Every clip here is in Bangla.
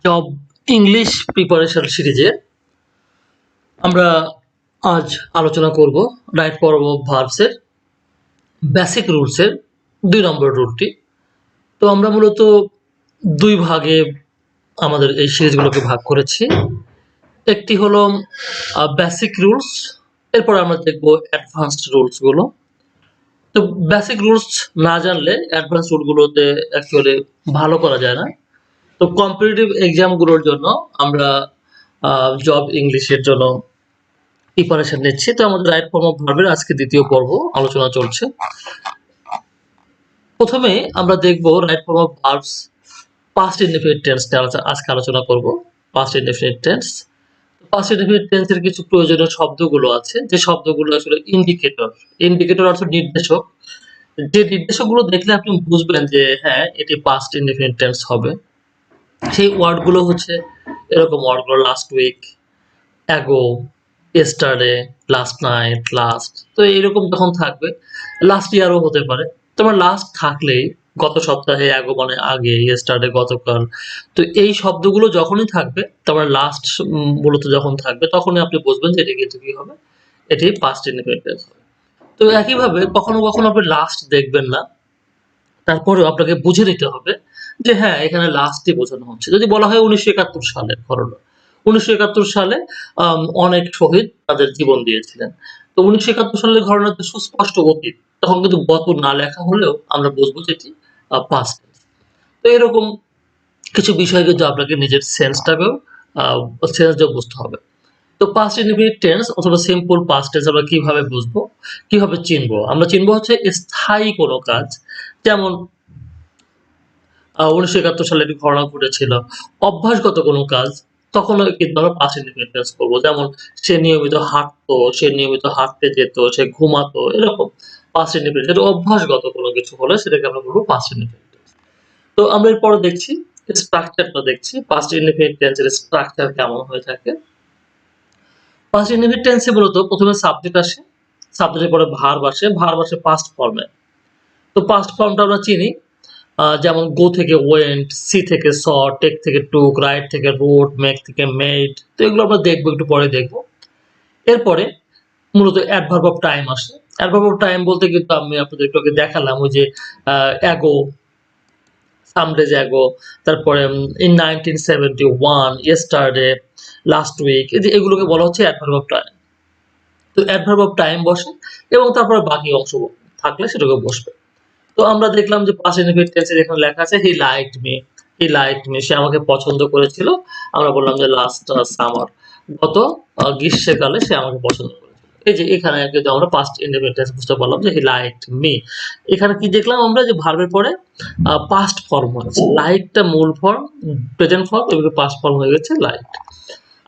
জব ইংলিশ প্রিপারেশন সিরিজে আমরা আজ আলোচনা করব রাইট ফর্ম অফ ভার্বসের বেসিক রুলসের ২ নম্বর রুলটি। তো আমরা মূলত ২ ভাগে আমাদের এই সিরিজগুলোকে ভাগ করেছি। একটি হলো বেসিক রুলস, এরপরে আমরা দেখব অ্যাডভান্সড রুলস গুলো। তো বেসিক রুলস না জানলে অ্যাডভান্স রুলগুলোতে অ্যাকচুয়ালি ভালো করা যায় না। তো কম্পিটিটিভ এক্সাম গুলোর জন্য আমরা জব ইংলিশের জন্য প্রিপারেশন নিচ্ছি। তো আমাদের রাইট ফর্ম অফ ভার্বের আজকে দ্বিতীয় পর্ব আলোচনা চলছে। প্রথমে আমরা দেখব right form of verbs past indefinite tense নিয়ে আজকে আলোচনা করব। Past indefinite tense, past indefinite টেন্সের কিছু প্রয়োজনীয় শব্দগুলো আছে, যে শব্দগুলো আসলে ইন্ডিকেটর। ইন্ডিকেটর অর্থ নির্দেশক। যে নির্দেশকগুলো দেখলে আপনি বুঝবেন যে হ্যাঁ এটি পাস্ট ইনডেফিনিট টেন্স হবে। সেই ওয়ার্ডগুলো হচ্ছে এরকম ওয়ার্ডগুলো: last week, ago, yesterday, last night, last. তো এইরকম যখন থাকবে, লাস্ট ইয়ারও হতে পারে। তোমার লাস্ট থাকলেই গত সপ্তাহে, অ্যাগো মানে আগে, yesterday গতকাল। তো এই শব্দগুলো যখনই থাকবে, তোমার লাস্ট মূলত যখন থাকবে, তখনই আপনি বুঝবেন যে এটি কিন্তু কি হবে, এটি পাস্ট ইনডেফিনিট টেন্স হবে। তো একইভাবে কখনো কখনো আপনি লাস্ট দেখবেন না, তারপরেও আপনাকে বুঝে নিতে হবে যে হ্যাঁ এখানে লাস্টই বোঝানো হচ্ছে। যদি বলা হয় 1971 সালের ঘটনা, 1971 সালে অনেক শহীদ তাদের জীবন দিয়েছিলেন। তো 1971 সালের ঘটনাতে সুস্পষ্ট অতীত, তখন কিন্তু গত না লেখা হলেও আমরা বুঝবো যে এটি পাস্ট। তো এরকম কিছু বিষয় কিন্তু আপনাকে নিজের সেন্সটাকেও সেন্সটাও বুঝতে হবে। তো পাস্ট ইনডিফিনিট টেন্স অথবা সিম্পল পাস্ট টেন্স আমরা কিভাবে বুঝবো, কিভাবে চিনবো? আমরা চিনবো হচ্ছে স্থায়ী কোনো কাজ, যেমন 1971 সালে একটি ঘটনা ঘটেছিল। অভ্যাসগত কোনো কাজ, তখন কিন্তু আমরা পাস্ট ইনডিফিনিট টেন্স করবো। যেমন সে নিয়মিত হাঁটতো, সে নিয়মিত হাঁটতে যেত, সে ঘুমাতো, এরকম পাস্ট ইনডিফিনিট। যেটা অভ্যাসগত কোনো কিছু হলে সেটাকে আমরা বলবো পাস্ট ইনডিফিনিট টেন্স। তো আমরা এরপরে দেখছি স্ট্রাকচারটা দেখছি, পাস্ট ইনডিফিনিট টেন্সের স্ট্রাকচার কেমন হয়ে থাকে। পাস্ট ইনডিফিনিট টেন্সে মূলত প্রথমে সাবজেক্ট আসে, সাবজেক্টের পরে ভার্ব আসে, ভার্ব আসে পাস্ট ফর্মে। তো পাস্ট ফর্মটা আমরা চিনি, যেমন গো থেকে ওয়েন্ট, সি থেকে স, টেক থেকে টুক, রাইট থেকে রোড, মেক থেকে মেড। তো এগুলো আমরা দেখবো, একটু পরে দেখবো। এরপরে মূলত অ্যাডভার্ব অফ টাইম আসে। অ্যাডভার্ব অফ টাইম বলতে কিন্তু আমি আপনাদের একটু আগে দেখালাম ওই যে অ্যাগো, সাম ডেজ অ্যাগো, তারপরে ইন 1971, ইয়েস্টারডে, লাস্ট উইক, এই যে এগুলোকে বলা হচ্ছে অ্যাডভার্ব অফ টাইম। তো অ্যাডভার্ব অফ টাইম বসে এবং তারপরে বাকি অংশ থাকলে সেটাকে বসবে। তো আমরা দেখলাম যে পাস্ট ইনডিফিনিট টেন্সে যেখানে লেখা আছে he liked me, he liked me, সে আমাকে পছন্দ করেছিল। আমরা বললাম যে লাস্ট সামার, গত গ্রীষ্মকালে সে আমাকে পছন্দ করেছিল। এই যে এখানে কিন্তু আমরা পাস্ট ইনডিফিনিট টেন্স বুঝতে পারলাম যে হি লাইকড মি। এখানে কি দেখলাম আমরা যে ভার্বের পরে পাস্ট ফর্ম হয়েছে, লাইকটা মূল ফর্ম, প্রেজেন্ট ফর্ম, এগুলো পাস্ট ফর্ম হয়ে গেছে লাইকড।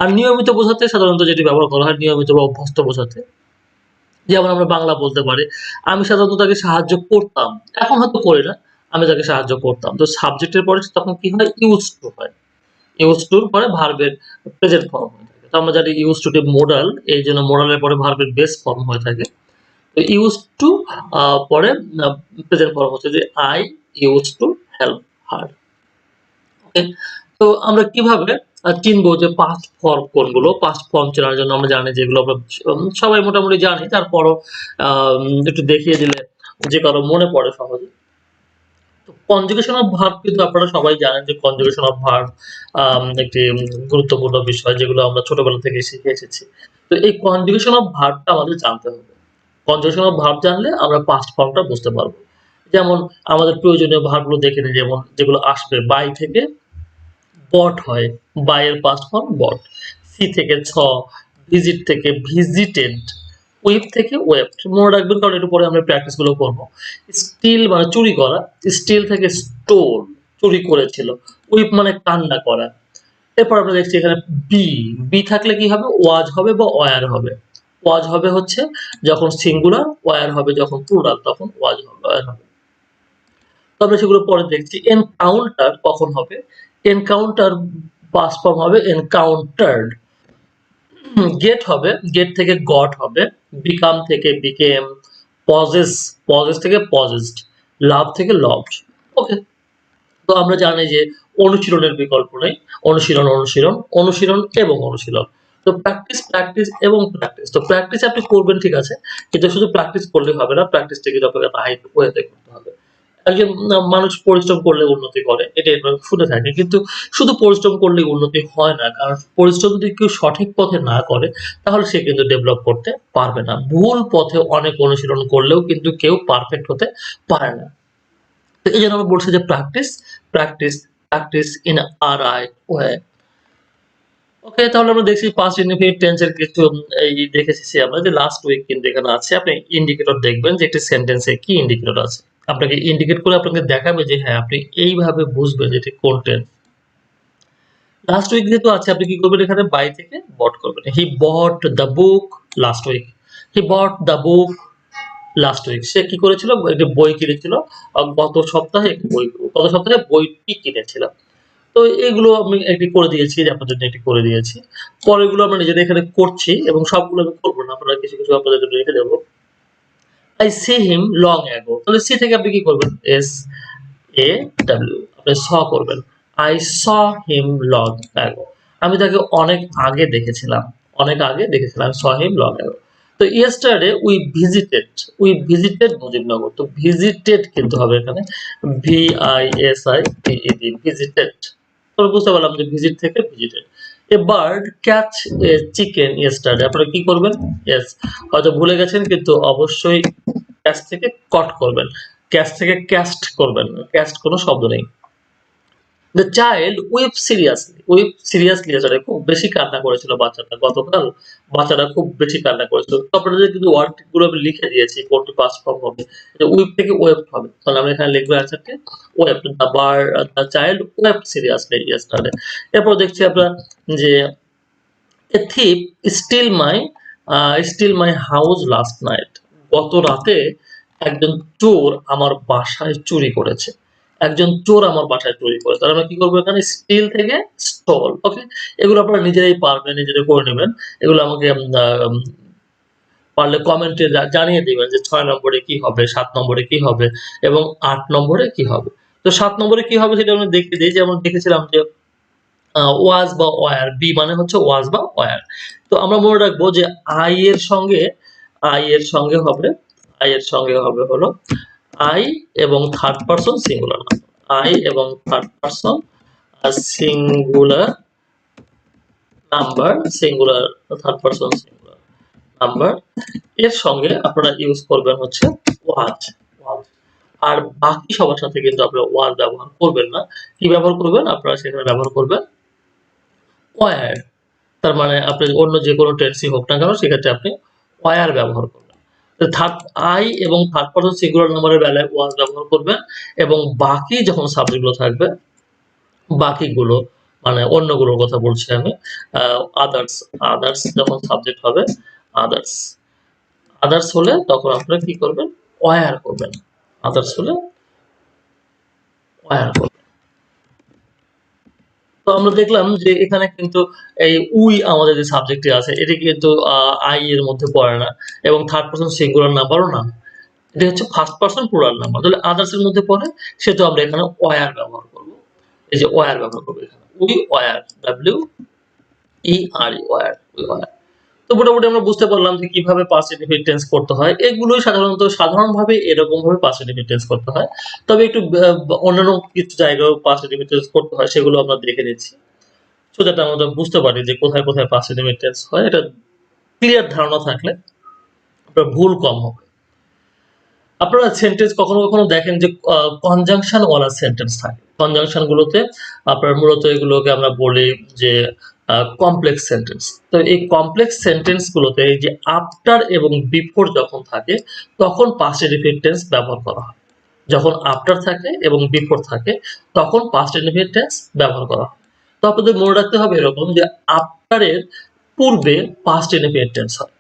আর নিয়মিত বোঝাতে সাধারণত যেটি ব্যবহার করা হয় নিয়মিত বা অভ্যস্ত বোঝাতে, যেমন আমরা বাংলা বলতে পারি আমি সাধারণত তাকে সাহায্য করতাম, এখন হয়তো করি না, আমি তাকে সাহায্য করতাম। তো সাবজেক্টের পরে তখন কি হয়, ইউজ টু হয়। ইউজ টুর পরে ভার্বের প্রেজেন্ট ফর্ম হয়ে থাকে। তো আমরা জানি ইউজ টু টি মোডাল, এই জন্য মোডালের পরে ভার্বের বেস ফর্ম হয়ে থাকে। তো ইউজ টু পরে প্রেজেন্ট ফর্ম হচ্ছে যে I use to help her. Okay, তো আমরা কিভাবে চিনবো যে পাস্ট ফর্ম কোনগুলো? পাস্ট ফর্ম চেনার জন্য আমরা জানি যেগুলো আমরা সবাই মোটামুটি জানি, তারপরও একটু দেখিয়ে দিলে যে কারো মনে পড়ে সহজে। তো কনজুগেশন অফ ভার্ব কিন্তু আপনারা সবাই জানেন যে কনজুগেশন অফ ভার্ব একটি গুরুত্বপূর্ণ বিষয়, যেগুলো আমরা ছোটবেলা থেকে শিখে এসেছি। তো এই কনজুগেশন অফ ভার্বটা আমাদের জানতে হবে। কনজুগেশন অফ ভার্ব জানলে আমরা পাস্ট ফর্মটা বুঝতে পারবো। যেমন আমাদের প্রয়োজনীয় ভার্বগুলো দেখে নিই, যেমন যেগুলো আসবে বাই থেকে বট হয়, বাই এর পাস্ট ফর্ম বট। সি থেকে ছ, ভিজিট থেকে ভিজিটেড, ওয়েব থেকে ওয়েবড। মনে রাখবেন কারণ একটু পরে আমরা প্র্যাকটিস গুলো করবো। স্টিল মানে চুরি করা, স্টিল থেকে স্টোল, চুরি করেছিল। ওয়েব মানে কান্না করা। এরপর আমরা দেখছি এখানে বি, বি থাকলে কি হবে, ওয়াজ হবে বা ওয়ার হবে। ওয়াজ হবে হচ্ছে যখন সিঙ্গুলার, ওয়ার হবে যখন প্লুরাল, তখন ওয়াজ হবে, ওয়ার হবে। তবে সেগুলো পরে দেখছি। এনকাউন্টার কখন হবে, এনকাউন্টার পাস্ট ফর্ম হবে এনকাউন্টার্ড। গেট হবে, গেট থেকে গট হবে, বিকাম থেকে বিকেম, পজেস, পজেস থেকে পজেসড, লাভ থেকে লভড। ওকে, তো আমরা জানি যে অনুশীলনের বিকল্প নেই। অনুশীলন, অনুশীলন, অনুশীলন এবং অনুশীলন। তো প্র্যাকটিস, প্র্যাকটিস এবং প্র্যাকটিস। তো প্র্যাকটিস আপনি করবেন ঠিক আছে। কিন্তু শুধু প্র্যাকটিস করলেই হবে না। প্র্যাকটিসটা কিন্তু আপনাকে রাইট ওয়েতে করতে হবে। একজন মানুষ পরিশ্রম করলে উন্নতি করে। এটা আমরা শুনে থাকি। কিন্তু শুধু পরিশ্রম করলেই উন্নতি হয় না। কারণ পরিশ্রম যদি কেউ সঠিক পথে না করে তাহলে সে কিন্তু ডেভেলপ করতে পারবে না। ভুল পথে অনেক অনুশীলন করলেও কিন্তু কেউ পারফেক্ট হতে পারে না। তো এইজন্য আমরা বলছি যে practice, practice, practice in a right way. Okay, তাহলে আমরা দেখছি পাস্ট ইনডিফিনিট টেন্স এর কিছু এই দেখে এসেছি আমরা যে লাস্ট উইক কিন্তু এখানে আছে। আপনি ইন্ডিকেটর দেখবেন যে একটি সেন্টেন্সে কি ইন্ডিকেটর আছে। আপনাকে ইন্ডিকেট করে আপনাকে দেখাবে যে হ্যাঁ, আপনি এইভাবে বুঝবেন যে এটি কোন টেন্স। লাস্ট উইক যেহেতু আছে আপনি কি করবেন এখানে বাই থেকে বট করবেন। He bought the book last week. He bought the book last week. সে কি করেছিল? একটি বই কিনেছিল। গত সপ্তাহে একটি বই, গত সপ্তাহে বইটি কিনেছিল। তো এগুলো আমি একটি করে দিয়েছি যে আপনার জন্য একটি করে দিয়েছি। পরেরগুলো আমরা নিজেরা এখানে করছি এবং সবগুলো আমি করব না। আপনারা কিছু, কিছু আপনাদের জন্য রেখে দেব। I see him long ago। তাহলে সি থেকে আপনি কি করবেন? SAW আপনি স করবেন। I saw him long ago। আমি তাকে অনেক আগে দেখেছিলাম। অনেক আগে দেখেছিলাম। saw him long ago। তো yesterday we visited মুজিবনগর। তো visited কিন্তু হবে এখানে VISITED visited। তাহলে বুঝতে পারলাম যে ভিজিট থেকে visited. A bird catch a chicken yesterday আপনারা কি করবেন? ইয়েস, হয়তো ভুলে গেছেন কিন্তু অবশ্যই ক্যাচ থেকে কট করবেন। ক্যাচ থেকে ক্যাস্ট করবেন না। ক্যাস্ট কোনো শব্দ নেই। The child weep seriously. Weep seriously আসলে খুব বেশি কান্না করেছিল বাচ্চাটা। গতকাল বাচ্চাটা খুব বেশি কান্না করেছিল। তো আপনাদের কিন্তু ওয়ার্ড গুলো আমি লিখে দিয়েছি কোনটি পাস্ট ফর্ম হবে। উইপ থেকে ওয়েপ্ট হবে। তাহলে আমি এখানে লিখবো অ্যানসারটি wept. The child wept seriously yesterday. এরপর দেখছি আমরা যে a thief stole my house last night. গত রাতে একজন চোর আমার বাসায় চুরি করেছে। একজন চোর আমার বাসায় চুরি করেছে। তাহলে আমরা কি করবো এখানে? স্টিল থেকে স্টল। ওকে? এগুলো আপনারা নিজেরাই পারবেন, নিজেরাই করে নেবেন। এগুলো আমাকে পারলে কমেন্টে জানিয়ে দিবেন যে ৬ নম্বরে কি হবে, ৭ নম্বরে কি হবে এবং ৮ নম্বরে কি হবে। তো ৭ নম্বরে কি হবে সেটা আমি দেখিয়ে দেই। যেমন দেখেছিলাম যে ওয়াজ বা ওয়্যার, বি মানে হচ্ছে ওয়াজ বা ওয়্যার। তো আমরা মনে রাখবো যে আই এর সঙ্গে হবে হলো আই এবং third person singular number. I এবং third person singular number, singular third person singular number এর সঙ্গে আপনারা ইউজ করবেন হচ্ছে ওয়াজ। ওয়াজ। আর বাকি সবার সাথে কিন্তু আপনারা ওয়াজ ব্যবহার করবেন না। কি ব্যবহার করবেন? আপনারা সেখানে ব্যবহার করবেন ওয়্যার। তার মানে আপনি অন্য যেকোনো টেন্সই হোক না কেন সেক্ষেত্রে আপনি ওয়্যার ব্যবহার করবেন। থার্ড আই এবং থার্ড পারসন সিঙ্গুলার নাম্বারের বেলায় ওয়াজ ব্যবহার করবেন এবং বাকি যখন সাবজেক্টগুলো থাকবে বাকিগুলো মানে অন্যগুলোর কথা বলছি আমি আদার্স আদার্স যখন সাবজেক্ট হবে আদার্স আদার্স হলে তখন আপনারা কি করবেন? ওয়্যার করবেন। আদার্স হলে ওয়্যার করবেন। তো আমরা দেখলাম যে এখানে কিন্তু এই উই আমাদের যে সাবজেক্টটি আছে এটি কিন্তু আই এর মধ্যে পড়ে না এবং থার্ড পারসন সিঙ্গুলার নাম্বারও না। এটা হচ্ছে ফার্স্ট পারসন প্লুরাল নাম্বার। তাহলে আদার্স এর মধ্যে পড়ে সেহেতু আমরা এখানে ওয়্যার ব্যবহার করব। এই যে ওয়্যার ব্যবহার করব এখানে। We were WERE were, we were. তো মোটামুটি আমরা বুঝতে পারলাম যে কিভাবে পাস্ট ইনডিফিনিট টেন্স করতে হয়। এগুলোই সাধারণভাবে এরকমভাবে পাস্ট ইনডিফিনিট টেন্স করতে হয়। তবে একটু অন্যান্য কিছু জায়গায়ও পাস্ট ইনডিফিনিট টেন্স করতে হয় সেগুলো আমরা দেখে নিচ্ছি। সো দ্যাট আমরা বুঝতে পারি যে কোথায়, কোথায় পাস্ট ইনডিফিনিট টেন্স হয়। এটা ক্লিয়ার ধারণা থাকলে আপনার ভুল কম হবে। আপনারা সেন্টেন্স কখনো, কখনো দেখেন যে কনজাংশন ওয়ালা সেন্টেন্স থাকে। কনজাংশন গুলোতে আপনার মূলত এগুলোকে আমরা বলি যে কমপ্লেক্স সেন্টেন্স। তো এই কমপ্লেক্স সেন্টেন্স গুলোতে এই যে আফটার এবং বিফোর যখন থাকে তখন পাস্ট ইনডিফিনিট টেন্স ব্যবহার করা হয়। যখন আফটার থাকে এবং বিফোর থাকে তখন পাস্ট ইনডিফিনিট টেন্স ব্যবহার করা হয়। তো আপনাদের মনে রাখতে হবে এরকম যে আফটার এর পূর্বে পাস্ট ইনডিফিনিট টেন্স হয়।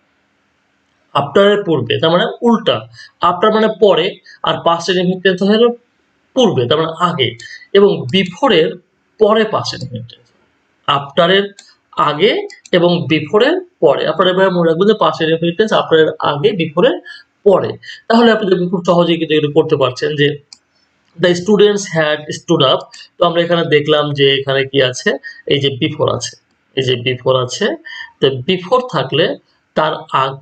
আফটার এর পূর্বে তার মানে উল্টা। আফটার মানে পরে আর পাস্ট ইনডিফিনিট টেন্স হলো পূর্বে তার মানে আগে এবং বিফোর এর পরে পাস্ট ইনডিফিনিট টেন্স। আফটার এর আগে এবং বিফোর এর পরে। আপনারা এভাবে মনে রাখবেন যে পাস্ট ইনডিফিনিট টেন্স আফটার এর আগে বিফোর এর পরে। তাহলে আপনি দেখবেন খুব সহজেই কিন্তু এগুলো করতে পারছেন যে the students had stood up. তো আমরা এখানে দেখলাম যে এখানে কি আছে, এই যে বিফোর আছে, এই যে বিফোর আছে। তো বিফোর থাকলে তার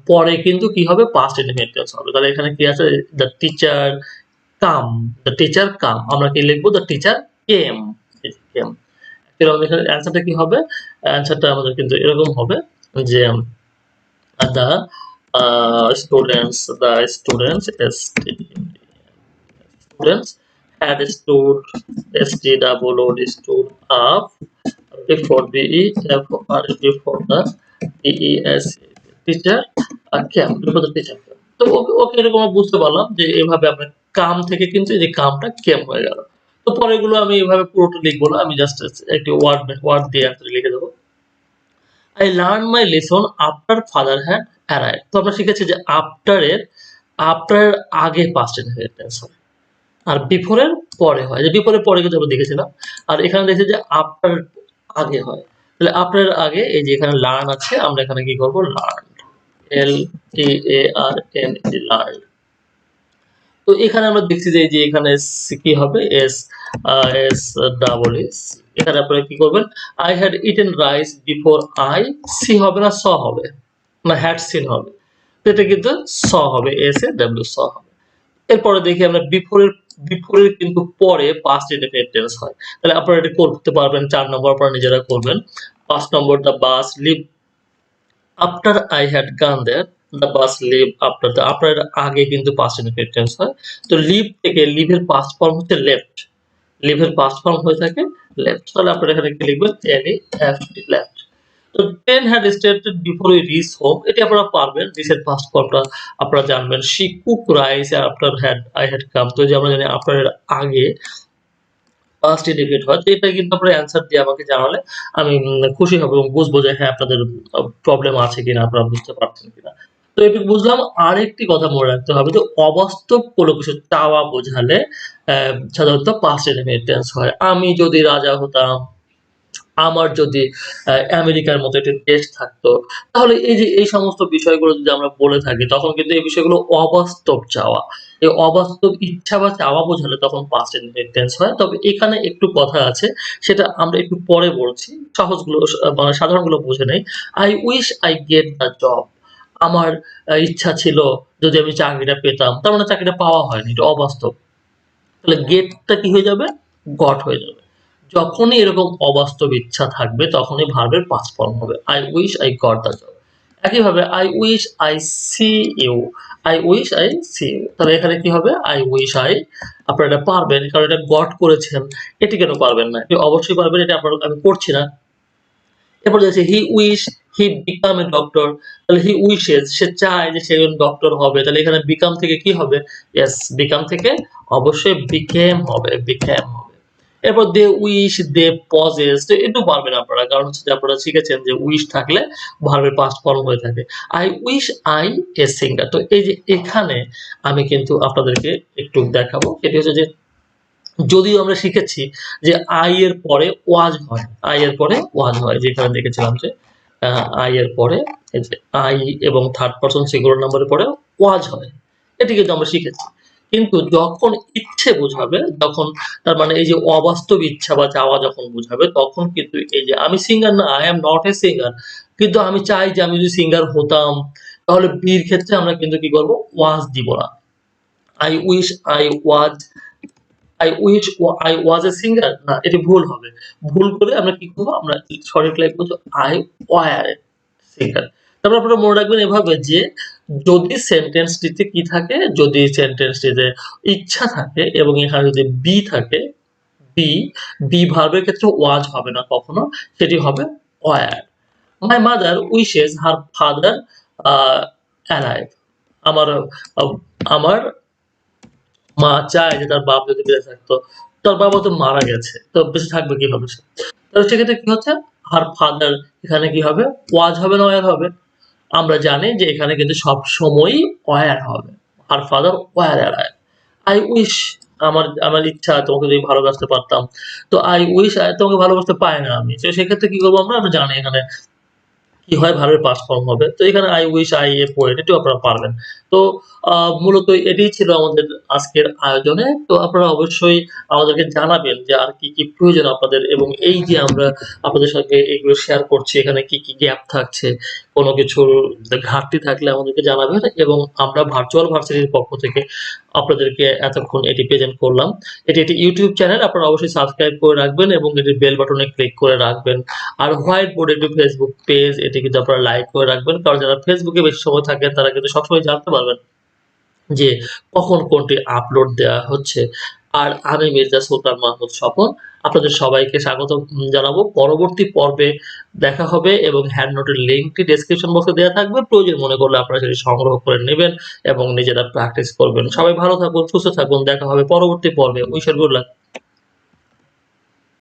পরে কিন্তু কি হবে, পাস্ট ইনডিফিনিট টেন্স হবে। তাহলে এখানে কি আছে, the teacher came, the teacher came, আমরা কি লিখবো, দ্য টিচার কেম, কেম। এরকম এখানে অ্যান্সারটা কি হবে, অ্যান্সারটা আমাদের কিন্তু এরকম হবে যে the students students had stood stood up before before the TES teacher came, before the teacher came. তো ওকে এরকম বুঝতে পারলাম যে এভাবে আপনার কাম থেকে কিন্তু এই যে কামটা কেম হয়ে গেল। তো পরেরগুলো আমি এভাবে পুরোটা লিখবো না, আমি জাস্ট একটি ওয়ার্ড ওয়ার্ড দিয়ে অ্যান্সার লিখে দেবো। I learned my lesson after father had arrived. তো আমরা শিখেছি যে আফটার এর আগে পাস্ট ইনহেরিটেন্স হয়। আর বিফোর এর পরে হয়। যে বিফোর এর পরে কিন্তু আমরা দেখেছিলাম। আর এখানে দেখেছি যে আফটার আগে হয়। তাহলে আফটার এর আগে এই যে এখানে লার্ন আছে, আমরা এখানে কি করব, লার্ন, এল টি এ আর এন ই, লার্ন। তো এখানে আমরা দেখছি যে এই যে এখানে কি হবে, এস এস ডাবল এস। এখানে আপনারা কি করবেন, I had eaten rice before I see হবে না স হবে, না হ্যাড সিন হবে। তো এটা কিন্তু স হবে, এস এ ডাব্লিউ স হবে। এরপরে দেখি আমরা বিফোরের কিন্তু পরে পাস্ট ইনডেফিনিট টেন্স হয়। তাহলে আপনারা এটা করতে পারবেন, 4 নম্বর আপনারা নিজেরা করবেন। 5 নম্বর, the bus leave after I had gone there, the bus leave after, the আপনার আগে কিন্তু পাস্ট ইনডেফিনিট টেন্স হয়। তো লিভ থেকে লিভের পাস্ট ফর্ম হচ্ছে লেফট, লিভের পাস্ট ফর্ম হয়ে থাকে লেফট। তাহলে আপনারা এখানে কি লিখবেন, L E F T, left. তো train had started before we reach home, এটা আপনারা পারবেন, রিচের পাস্ট ফর্মটা আপনারা জানবেন। She cook rice after had I had come, তো যে আমরা জানি আফটার এর আগে পাস্ট ইন্ডিকেট হয়। তো এটা কিন্তু আপনারা অ্যান্সার দিয়ে আমাকে জানালে আমি খুশি হব এবং বুঝবো যে হ্যাঁ আপনাদের প্রবলেম আছে কিনা, আপনারা বুঝতে পারছেন কিনা। তো এটুকু বুঝলাম। আরেকটি কথা মনে রাখতে হবে যে অবাস্তব কোনো কিছু চাওয়া বোঝালে সাধারণত পাস্ট ইন্ডিফিনিট টেন্স হয়। আমি যদি রাজা হতাম, আমার যদি আমেরিকার মতো একটি দেশ থাকতো, তাহলে এই যে এই সমস্ত বিষয়গুলো যদি আমরা বলে থাকি, তখন কিন্তু এই বিষয়গুলো অবাস্তব চাওয়া। এই অবাস্তব ইচ্ছা বা চাওয়া বোঝালে তখন পাস্ট ইনডিফিনিট টেন্স হয়। তবে এখানে একটু কথা আছে, সেটা আমরা একটু পরে বলছি। সহজগুলো মানে সাধারণগুলো বুঝে নেই। I wish I get the job, আমার ইচ্ছা ছিল যদি আমি চাকরিটা পেতাম। তার মানে চাকরিটা পাওয়া হয়নি, এটা অবাস্তব। তাহলে গেটটা কি হয়ে যাবে, গট হয়ে যাবে। যখনই এরকম অবাস্তব ইচ্ছা থাকবে তখনই ভার্বের পাস্ট ফর্ম হবে। I wish I got the job. একইভাবে I wish I see you, I wish I see you. তাহলে এখানে কি হবে, আই উইশ আই, আপনারা এটা পারবেন কারণ এটা গট করেছেন। এটি কেন পারবেন না, এটি অবশ্যই পারবেন, এটা আপনারা, আমি করছি না। এরপর দেখছি he wish he become a doctor, তাহলে হি উইশেস, সে চায় যে সে একজন ডক্টর হবে। তাহলে এখানে বিকাম থেকে কি হবে, ইয়েস বিকাম থেকে অবশ্যই বিকেম হবে, বিকেম হবে। এরপর দে উইশ দে পজেস, তো এটাও পারবেন আপনারা, কারণ হচ্ছে যে আপনারা শিখেছেন যে উইশ থাকলে ভার্বের পাস্ট ফর্ম হয়ে থাকে। I wish I a singer, তো এই যে এখানে আমি কিন্তু আপনাদেরকে একটু দেখাবো, সেটি হচ্ছে যে যদিও আমরা শিখেছি যে আই এর পরে ওয়াজ হয়, আই এর পরে ওয়াজ হয়, যেখানে দেখেছিলাম যে আই এর পরে এই যে আই এবং থার্ড পারসন সিঙ্গুলার নাম্বারের পরে ওয়াজ হয়, এটি কিন্তু আমরা শিখেছি। কিন্তু যখন ইচ্ছে বোঝাবে, যখন তার মানে এই যে অবাস্তব ইচ্ছা বা চাওয়া যখন বোঝাবে, তখন কিন্তু এই যে আমি সিঙ্গার না, I am not a singer, কিন্তু আমি চাই যে আমি যদি সিঙ্গার হতাম, তাহলে বির ক্ষেত্রে আমরা কিন্তু কি করব, ওয়াজ দিব না। I wish I was, I wish I was a singer, না এটি ভুল হবে। ভুল করে আমরা কি করবো, আমরা সঠিক লিখবো যে আই ওয়ার এ সিঙ্গার। তারপর আপনারা মনে রাখবেন এভাবে যে যদি সেন্টেন্সটিতে কি থাকে, যদি সেন্টেন্সটিতে ইচ্ছা থাকে এবং এখানে যদি বি থাকে, বি বি ভার্বের ক্ষেত্রে ওয়াজ হবে না কখনো, সেটি হবে were. My mother wishes her father alive, আমার আমার মা চায় যে তার বাপ যদি বেঁচে থাকতো। তার বাবা তো মারা গেছে, তো বেঁচে থাকবে কিভাবে সে? তাহলে সেক্ষেত্রে কি হচ্ছে, হার ফাদার, এখানে কি হবে, ওয়াজ হবে না ওয়ার হবে? আমরা জানি যে এখানে কিন্তু সব সময়ই ওয়ার হবে। Her father war alive. I wish, আমার আমার ইচ্ছা তোমাকে যদি ভালোবাসতে পারতাম। তো আই উইশ তোমাকে ভালোবাসতে পারি না আমি। তো সেক্ষেত্রে কি করবো আমরা? আমরা জানি এখানে কি হয়, ভার্বের পাস্ট ফর্ম হবে। তো এখানে I wish I a poet, এটিও আপনারা পারবেন। তো আ মূলত এটিই ছিল আমাদের আজকের আয়োজনে। তো আপনারা অবশ্যই আমাদেরকে জানাবেন যে আর কি প্রয়োজন আপনাদের এবং এই যে আমরা আপনাদের সঙ্গে এগুলো শেয়ার করছি, এখানে কি গ্যাপ থাকছে, কোন কিছুর ঘাটতি থাকলে আমাদেরকে জানাবেন এবং আমরা ভার্চুয়াল ভার্সিটির পক্ষ থেকে আপনাদেরকে এতক্ষণ এটি প্রেজেন্ট করলাম। এটি একটি YouTube চ্যানেল। আপনারা অবশ্যই সাবস্ক্রাইব করে রাখবেন এবং এটির বেল বাটনে ক্লিক করে রাখবেন। আর হোয়াইট বোর্ড একটি Facebook পেজ, এটি কিন্তু আপনারা লাইক করে রাখবেন। কারণ যারা Facebook এ বেশি সময় থাকেন তারা কিন্তু সবসময় জানতে পারবেন যে কখন কোনটি আপলোড দেওয়া হচ্ছে। আর আমি মির্জা সুলতান মাহমুদ স্বপন আপনাদের সবাইকে স্বাগতম জানাবো। পরবর্তী পর্বে দেখা হবে এবং হ্যান্ড নোটের লিঙ্কটি ডেসক্রিপশন বক্সে দেয়া থাকবে। প্রয়োজন মনে করলে আপনারা সেটি সংগ্রহ করে নেবেন এবং নিজেরা প্র্যাকটিস করবেন। সবাই ভালো থাকুন, সুস্থ থাকুন। দেখা হবে পরবর্তী পর্বে। Wish you good lakh.